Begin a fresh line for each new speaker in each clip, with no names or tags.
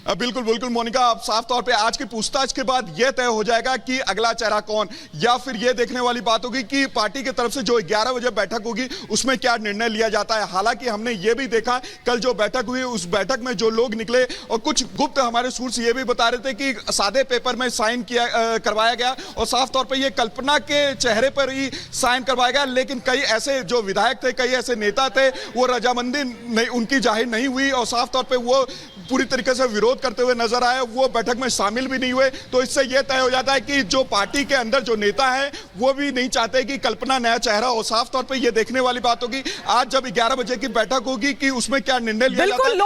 बिल्कुल बिल्कुल मोनिका, आप साफ तौर पे आज की पूछताछ के बाद यह तय हो जाएगा कि अगला चेहरा कौन, या फिर यह देखने वाली बात होगी कि पार्टी की तरफ से जो 11 बजे बैठक होगी उसमें क्या निर्णय लिया जाता है। हालांकि हमने यह भी देखा कल जो बैठक हुई उस बैठक में जो लोग निकले और कुछ गुप्त हमारे सोर्स ये भी बता रहे थे कि सादे पेपर में साइन करवाया गया और साफ तौर पर यह कल्पना के चेहरे पर ही साइन करवाया गया, लेकिन कई ऐसे जो विधायक थे, कई ऐसे नेता थे, वो रजामंदी नहीं उनकी जाहिर नहीं हुई और साफ तौर पर वो पूरी तरीके से विरोध करते हुए नजर आए, वो बैठक में शामिल भी नहीं हुए। तो इससे यह तय हो जाता है कि जो पार्टी के अंदर जो नेता है वो भी नहीं चाहते कि कल्पना नया चेहरा हो। साफ तौर पे ये देखने वाली बात होगी आज जब 11 बजे की बैठक होगी कि उसमें क्या निर्णय लिया जाता है।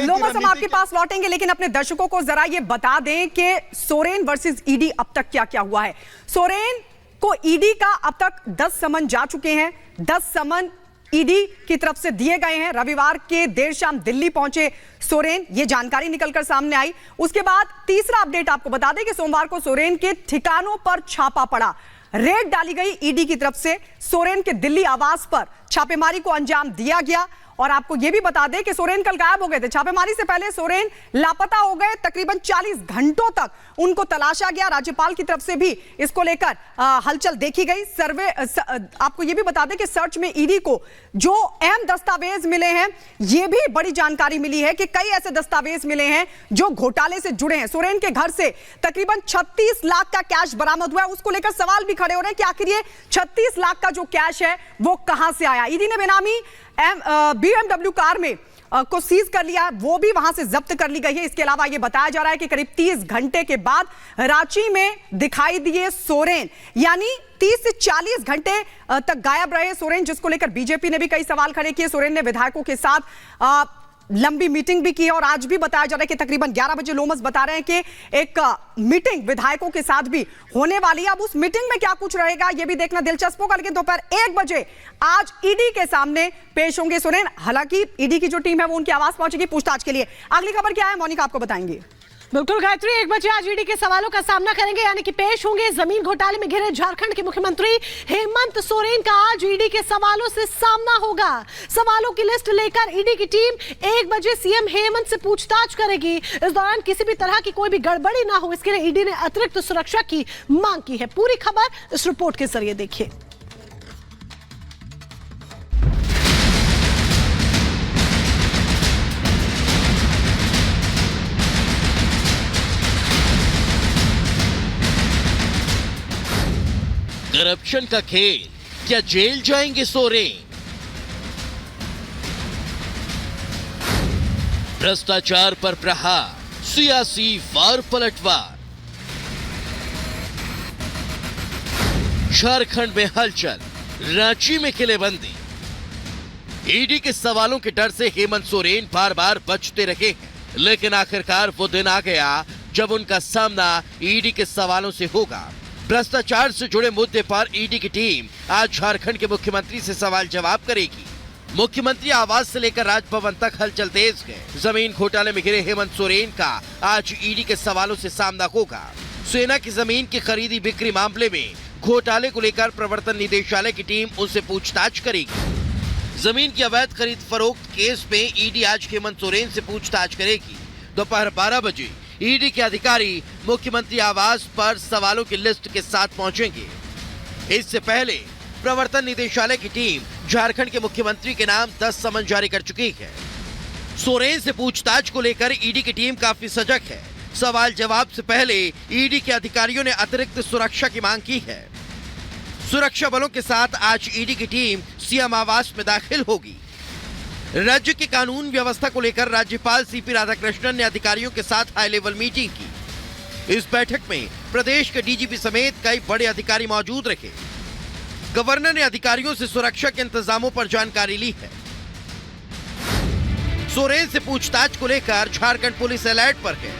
लोमस हम आपके पास लौटेंगे, लेकिन अपने दर्शकों को जरा ये बता दें कि सोरेन वर्सेस ईडी अब तक क्या क्या हुआ है। सोरेन को ईडी का अब तक 10 समन जा चुके हैं, 10 समन ईडी की तरफ से दिए गए हैं। रविवार के देर शाम दिल्ली पहुंचे सोरेन, ये जानकारी निकलकर सामने आई। उसके बाद तीसरा अपडेट आपको बता दें कि सोमवार को सोरेन के ठिकानों पर छापा पड़ा, रेड डाली गई ईडी की तरफ से। सोरेन के दिल्ली आवास पर छापेमारी को अंजाम दिया गया और आपको यह भी बता दें कि सोरेन कल गायब हो गए थे। छापेमारी से पहले सोरेन लापता हो गए, तकरीबन 40 घंटों तक उनको तलाशा गया। राज्यपाल की तरफ से भी इसको लेकर हलचल देखी गई। आपको यह भी बता दें कि सर्च में ईडी को जो अहम दस्तावेज मिले हैं, यह भी बड़ी जानकारी मिली है कि कई ऐसे दस्तावेज मिले हैं जो घोटाले से जुड़े हैं। सोरेन के घर से तकरीबन 36 लाख का कैश बरामद हुआ है। उसको लेकर सवाल भी खड़े हो रहे हैं कि आखिर ये 36 लाख का जो कैश है वो कहां से आया। ईडी ने बेनामी BMW कार में को सीज कर लिया, वो भी वहां से जब्त कर ली गई है। इसके अलावा यह बताया जा रहा है कि करीब 30 घंटे के बाद रांची में दिखाई दिए सोरेन, यानी 30 से 40 घंटे तक गायब रहे सोरेन, जिसको लेकर बीजेपी ने भी कई सवाल खड़े किए। सोरेन ने विधायकों के साथ लंबी मीटिंग भी की और आज भी बताया जा रहा है कि तकरीबन 11 बजे लोमस बता रहे हैं कि एक मीटिंग विधायकों के साथ भी होने वाली है। अब उस मीटिंग में क्या कुछ रहेगा यह भी देखना दिलचस्प होगा, लेकिन दोपहर 1 बजे आज ईडी के सामने पेश होंगे सोरेन। हालांकि ईडी की जो टीम है वो उनके आवास पहुंचेगी पूछताछ के लिए। अगली खबर क्या है मोनिका, आपको बताएंगे।
बिल्कुल गायत्री, 1 बजे आज ईडी के सवालों का सामना करेंगे, यानी कि पेश होंगे जमीन घोटाले में घिरे झारखंड के मुख्यमंत्री हेमंत सोरेन का आज ईडी के सवालों से सामना होगा। सवालों की लिस्ट लेकर ईडी की टीम 1 बजे सीएम हेमंत से पूछताछ करेगी। इस दौरान किसी भी तरह की कोई भी गड़बड़ी ना हो, इसके लिए ईडी ने अतिरिक्त सुरक्षा की मांग की है। पूरी खबर इस रिपोर्ट के जरिए देखिए।
करप्शन का खेल, क्या जेल जाएंगे सोरेन? भ्रष्टाचार पर प्रहार, सियासी वार पलटवार। झारखंड में हलचल, रांची में किलेबंदी। ईडी के सवालों के डर से हेमंत सोरेन बार बार बचते रहे हैं, लेकिन आखिरकार वो दिन आ गया जब उनका सामना ईडी के सवालों से होगा। भ्रष्टाचार से जुड़े मुद्दे पर ईडी की टीम आज झारखंड के मुख्यमंत्री से सवाल जवाब करेगी। मुख्यमंत्री आवास से लेकर राजभवन तक हलचल तेज है। जमीन घोटाले में घिरे हेमंत सोरेन का आज ईडी के सवालों से सामना होगा। सेना की जमीन की खरीदी बिक्री मामले में घोटाले को लेकर प्रवर्तन निदेशालय की टीम उनसे पूछताछ करेगी। जमीन की अवैध खरीद फरोख्त केस में ईडी आज हेमंत सोरेन से पूछताछ करेगी। दोपहर 12 बजे ईडी के अधिकारी मुख्यमंत्री आवास पर सवालों की लिस्ट के साथ पहुंचेंगे। इससे पहले प्रवर्तन निदेशालय की टीम झारखंड के मुख्यमंत्री के नाम 10 समन जारी कर चुकी है। सोरेन से पूछताछ को लेकर ईडी की टीम काफी सजग है। सवाल जवाब से पहले ईडी के अधिकारियों ने अतिरिक्त सुरक्षा की मांग की है। सुरक्षा बलों के साथ आज ईडी की टीम सीएम आवास में दाखिल होगी। राज्य की कानून व्यवस्था को लेकर राज्यपाल सीपी राधाकृष्णन ने अधिकारियों के साथ हाई लेवल मीटिंग की। इस बैठक में प्रदेश के डीजीपी समेत कई बड़े अधिकारी मौजूद रहे। गवर्नर ने अधिकारियों से सुरक्षा के इंतजामों पर जानकारी ली है। सोरेन से पूछताछ को लेकर झारखंड पुलिस अलर्ट पर है।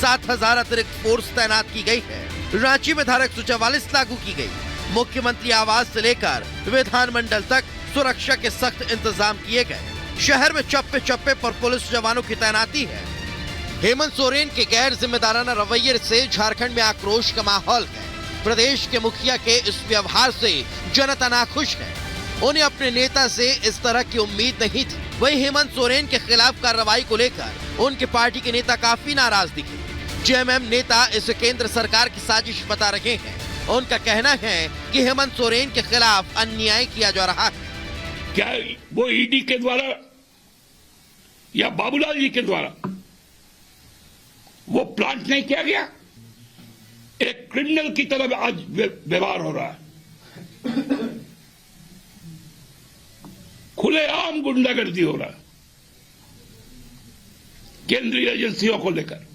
7000 अतिरिक्त फोर्स तैनात की गई है। रांची में धारा 144 लागू की गई। मुख्यमंत्री आवास से लेकर विधानमंडल तक सुरक्षा के सख्त इंतजाम किए गए। शहर में चप्पे चप्पे पर पुलिस जवानों की तैनाती है। हेमंत सोरेन के गैर जिम्मेदाराना रवैये से झारखंड में आक्रोश का माहौल है। प्रदेश के मुखिया के इस व्यवहार से जनता नाखुश है। उन्हें अपने नेता से इस तरह की उम्मीद नहीं थी। वहीं हेमंत सोरेन के खिलाफ कार्रवाई को लेकर उनके पार्टी के नेता काफी नाराज दिखे। जेएमएम नेता इसे केंद्र सरकार की साजिश बता रहे हैं। उनका कहना है कि हेमंत सोरेन के खिलाफ अन्याय किया जा रहा है।
क्या वो ईडी के द्वारा या बाबूलाल जी के द्वारा वो प्लांट नहीं किया गया? एक क्रिमिनल की तरह आज व्यवहार हो रहा है, खुलेआम गुंडागर्दी हो रहा है केंद्रीय एजेंसियों को लेकर,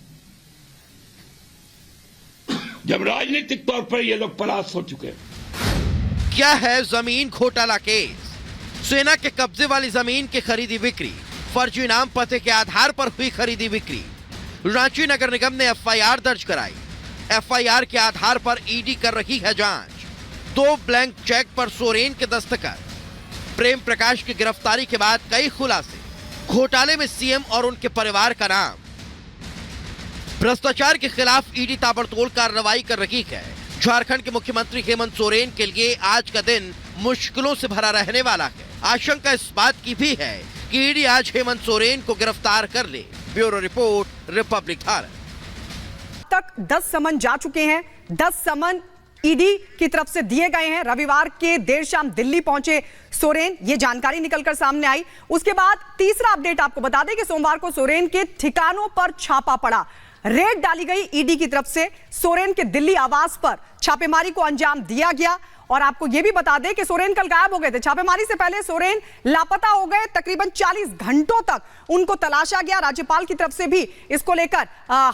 जब राजनीतिक तौर पर ये लोग परास्त हो चुके हैं।
क्या है जमीन घोटाला केस? सेना के कब्जे वाली जमीन की खरीदी बिक्री, फर्जी नाम पते के आधार पर हुई खरीदी बिक्री। रांची नगर निगम ने एफआईआर दर्ज कराई। एफआईआर के आधार पर ईडी कर रही है जांच। 2 ब्लैंक चेक पर सोरेन के दस्तखत। प्रेम प्रकाश की गिरफ्तारी के बाद कई खुलासे। घोटाले में सीएम और उनके परिवार का नाम। भ्रष्टाचार के खिलाफ ईडी ताबड़तोड़ कार्रवाई कर रही है। झारखंड के मुख्यमंत्री हेमंत सोरेन के लिए आज का दिन मुश्किलों से भरा रहने वाला है। आशंका इस बात की भी है कि ईडी आज हेमंत सोरेन को गिरफ्तार कर ले। Bureau report, Republic Bharat.
तक 10 समन जा चुके हैं। 10 समन ईडी की तरफ से दिए गए हैं। रविवार के देर शाम दिल्ली पहुंचे सोरेन, ये जानकारी निकलकर सामने आई। उसके बाद तीसरा अपडेट आपको बता दें कि सोमवार को सोरेन के ठिकानों पर छापा पड़ा। रेड डाली गई ईडी की तरफ से। सोरेन के दिल्ली आवास पर छापेमारी को अंजाम दिया गया। और आपको यह भी बता दें कि सोरेन कल गायब हो गए थे। छापेमारी से पहले सोरेन लापता हो गए। तकरीबन 40 घंटों तक उनको तलाशा गया। राज्यपाल की तरफ से भी इसको लेकर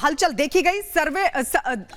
हलचल देखी गई।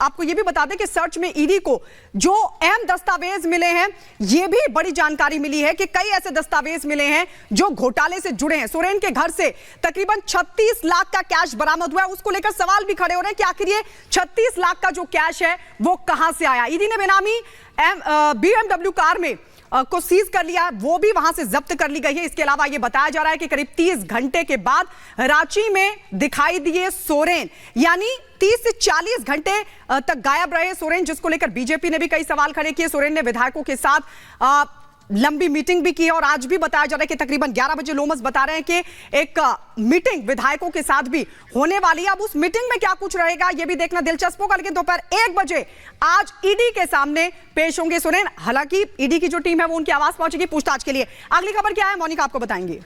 आपको यह भी बता दें कि सर्च में ईडी को जो अहम दस्तावेज मिले हैं, यह भी बड़ी जानकारी मिली है कि कई ऐसे दस्तावेज मिले हैं जो घोटाले से जुड़े हैं। सोरेन के घर से तकरीबन 36 लाख का कैश बरामद हुआ है। उसको लेकर सवाल भी खड़े हो रहे हैं कि आखिर ये 36 लाख का जो कैश है वो कहां से आया। ईडी ने बेनामी BMW कार में को सीज कर लिया है, वो भी वहां से जब्त कर ली गई है। इसके अलावा यह बताया जा रहा है कि करीब 30 घंटे के बाद रांची में दिखाई दिए सोरेन, यानी 30 से 40 घंटे तक गायब रहे सोरेन, जिसको लेकर बीजेपी ने भी कई सवाल खड़े किए। सोरेन ने विधायकों के साथ लंबी मीटिंग भी की है और आज भी बताया जा रहा है कि तकरीबन 11 बजे लोमस बता रहे हैं कि एक मीटिंग विधायकों के साथ भी होने वाली है। अब उस मीटिंग में क्या कुछ रहेगा यह भी देखना दिलचस्प होगा। लेकिन दोपहर 1 बजे आज ईडी के सामने पेश होंगे सोरेन। हालांकि ईडी की जो टीम है वो उनके आवास पहुंचेगी पूछताछ के लिए। अगली खबर क्या है मोनिका आपको बताएंगे।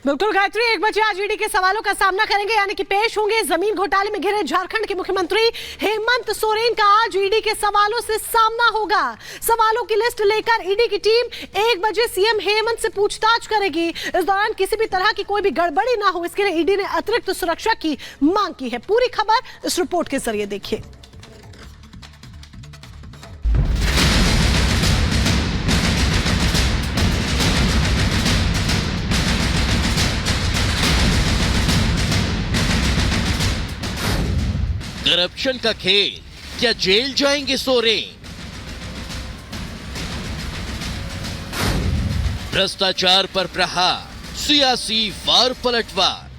बिल्कुल गायत्री, 1 बजे आज ईडी के सवालों का सामना करेंगे, यानी कि पेश होंगे। जमीन घोटाले में घिरे झारखंड के मुख्यमंत्री हेमंत सोरेन का आज ईडी के सवालों से सामना होगा। सवालों की लिस्ट लेकर ईडी की टीम 1 बजे सीएम हेमंत से पूछताछ करेगी। इस दौरान किसी भी तरह की कोई भी गड़बड़ी ना हो, इसके लिए ईडी ने अतिरिक्त सुरक्षा की मांग की है। पूरी खबर इस रिपोर्ट के जरिए देखिए।
करप्शन का खेल, क्या जेल जाएंगे सोरेन? भ्रष्टाचार पर प्रहार, सियासी वार पलटवार।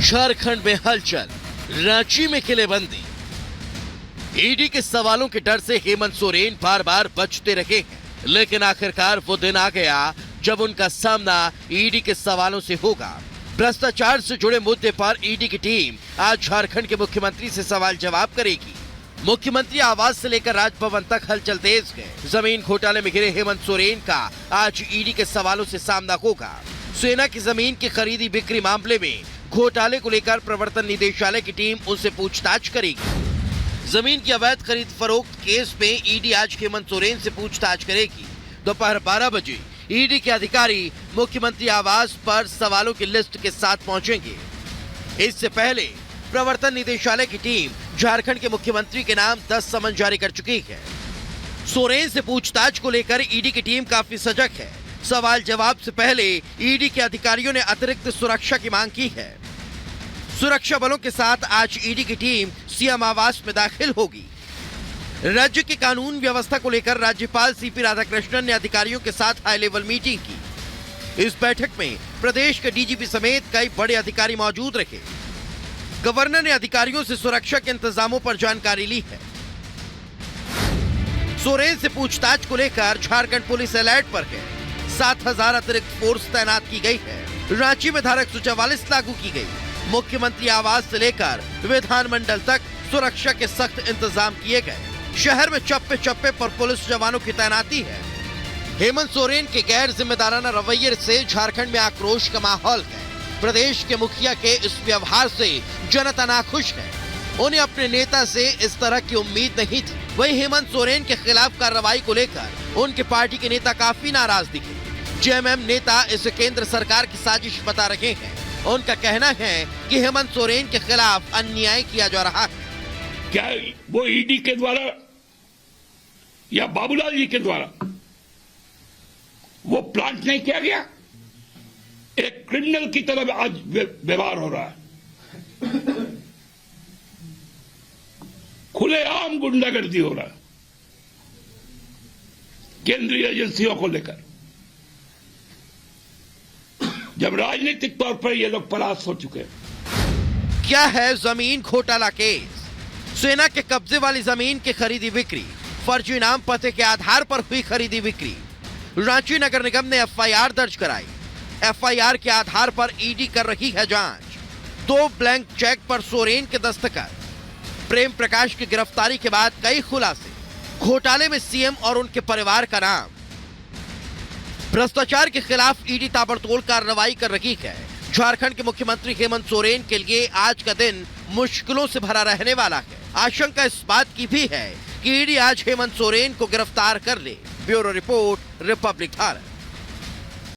झारखंड में हलचल, रांची में किलेबंदी। ईडी के सवालों के डर से हेमंत सोरेन बार बार बचते रहे, लेकिन आखिरकार वो दिन आ गया जब उनका सामना ईडी के सवालों से होगा। भ्रष्टाचार से जुड़े मुद्दे पर ईडी की टीम आज झारखंड के मुख्यमंत्री से सवाल जवाब करेगी। मुख्यमंत्री आवास से लेकर राजभवन तक हलचल तेज है। जमीन घोटाले में घिरे हेमंत सोरेन का आज ईडी के सवालों से सामना होगा। सेना की जमीन की खरीदी बिक्री मामले में घोटाले को लेकर प्रवर्तन निदेशालय की टीम उनसे पूछताछ करेगी। जमीन की अवैध खरीद फरोख्त केस में ईडी आज हेमंत सोरेन से पूछताछ करेगी। दोपहर 12 बजे ईडी के अधिकारी मुख्यमंत्री आवास पर सवालों की लिस्ट के साथ पहुंचेंगे। इससे पहले प्रवर्तन निदेशालय की टीम झारखंड के मुख्यमंत्री के नाम 10 समन जारी कर चुकी है। सोरेन से पूछताछ को लेकर ईडी की टीम काफी सजग है। सवाल जवाब से पहले ईडी के अधिकारियों ने अतिरिक्त सुरक्षा की मांग की है। सुरक्षा बलों के साथ आज ईडी की टीम सीएम आवास में दाखिल होगी। राज्य की कानून व्यवस्था को लेकर राज्यपाल सीपी राधाकृष्णन ने अधिकारियों के साथ हाई लेवल मीटिंग की। इस बैठक में प्रदेश के डीजीपी समेत कई बड़े अधिकारी मौजूद रहे। गवर्नर ने अधिकारियों से सुरक्षा के इंतजामों पर जानकारी ली है। सोरेन से पूछताछ को लेकर झारखंड पुलिस अलर्ट पर है। 7,000 अतिरिक्त फोर्स तैनात की गई है। रांची में धारा 144 लागू की गई। मुख्यमंत्री आवास से लेकर विधानमंडल तक सुरक्षा के सख्त इंतजाम किए गए। शहर में चप्पे चप्पे पर पुलिस जवानों की तैनाती है। हेमंत सोरेन के गैर जिम्मेदाराना रवैये से झारखंड में आक्रोश का माहौल है। प्रदेश के मुखिया के इस व्यवहार से जनता नाखुश है। उन्हें अपने नेता से इस तरह की उम्मीद नहीं थी। वहीं हेमंत सोरेन के खिलाफ कार्रवाई को लेकर उनके पार्टी के नेता काफी नाराज दिखे। जेएमएम नेता इसे केंद्र सरकार की साजिश बता रहे हैं। उनका कहना है कि हेमंत सोरेन के खिलाफ अन्याय किया जा रहा है।
क्या वो ईडी के द्वारा या बाबूलाल जी के द्वारा वो प्लांट नहीं किया गया? एक क्रिमिनल की तरह आज व्यवहार हो रहा है। खुलेआम गुंडागर्दी हो रहा है केंद्रीय एजेंसियों को लेकर। जब राजनीतिक तौर पर ये लोग परास्त हो चुके हैं।
क्या है जमीन घोटाला केस? सेना के कब्जे वाली जमीन की खरीदी बिक्री, फर्जी नाम पते के आधार पर हुई खरीदी बिक्री। रांची नगर निगम ने एफआईआर दर्ज कराई। एफआईआर के आधार पर ईडी कर रही है जांच। 2 ब्लैंक चेक पर सोरेन के दस्तखत। प्रेम प्रकाश की गिरफ्तारी के बाद कई खुलासे। घोटाले में सीएम और उनके परिवार का नाम। भ्रष्टाचार के खिलाफ ईडी ताबड़तोड़ कार्रवाई कर रही है। झारखंड के मुख्यमंत्री हेमंत सोरेन के लिए आज का दिन मुश्किलों से भरा रहने वाला है। आशंका इस बात की भी है कि ईडी आज हेमंत सोरेन को गिरफ्तार कर ले। Bureau report, Republic Bharat.